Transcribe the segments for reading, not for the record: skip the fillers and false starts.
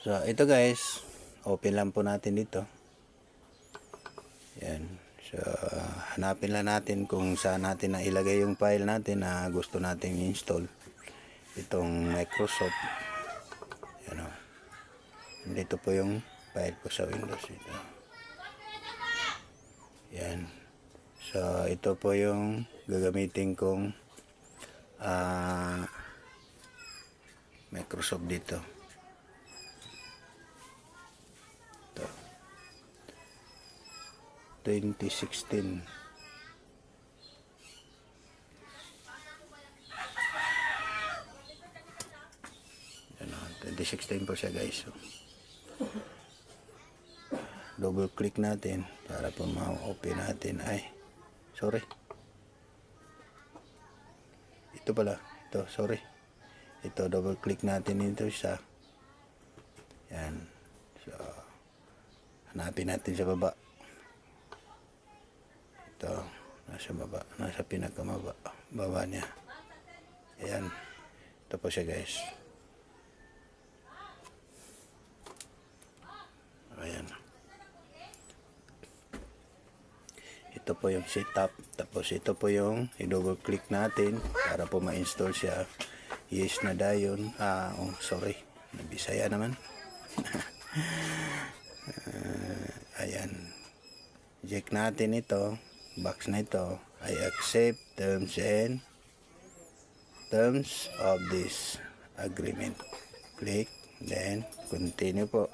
So ito guys, open lang po natin dito. Yan. So hanapin lang natin kung saan natin na ilagay yung file natin na gusto nating install itong Microsoft. Yan o. Dito po yung file ko sa Windows ito. Yan. So ito po yung gagamitin kong Microsoft dito. Ito. 2016. Yan o. 2016 po siya guys. So, double click natin para po ma-open natin. Ay, sorry. Ito pala. Ito, sorry. Ito, double click natin dito siya. Yan. So, hanapin natin sa baba. Ito, nasa baba. Nasa pinakamaba. Baba niya. Ayan. Ito po siya guys. Ayan. Ito po yung setup. Tapos ito po yung i-double click natin para po ma-install siya. Yes na dayon. Oh, sorry. Nabisaya naman. Ayan. Check natin ito. Box na ito. I accept terms of this agreement. Click. Then continue po.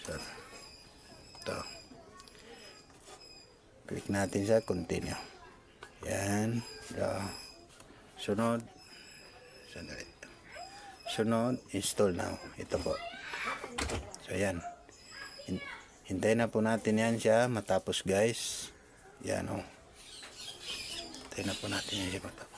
So, ito. Click natin sa continue. Yan. Sunod. Sandali. Sunod. Install now. Ito po. So, yan. Hintayin na po natin yan siya matapos guys. Yan o. Hintayin na po natin yan siya matapos.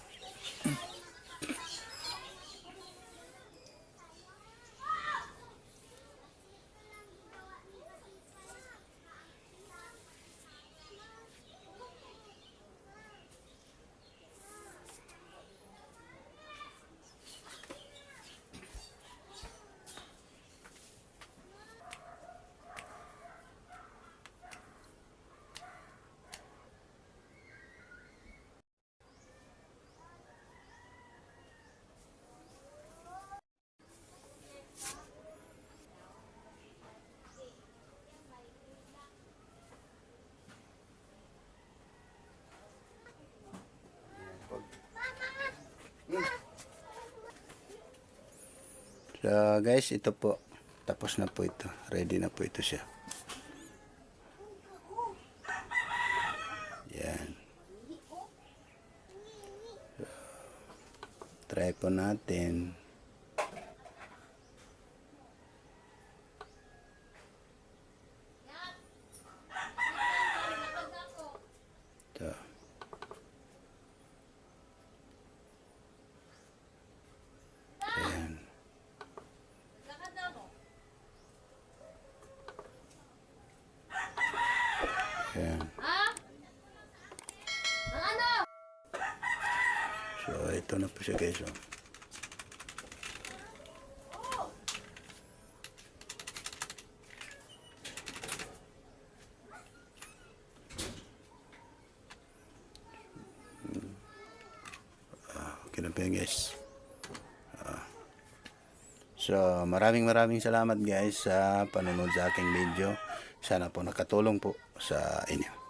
So guys, ito po. Tapos na po ito. Ready na po ito siya. Yan. So, try po natin. Ito. Ayan. Ayan. So, ito na po siya guys. Okay na po yan guys. So, maraming salamat guys sa panonood sa aking video. Sana po nakatulong po sa inyo.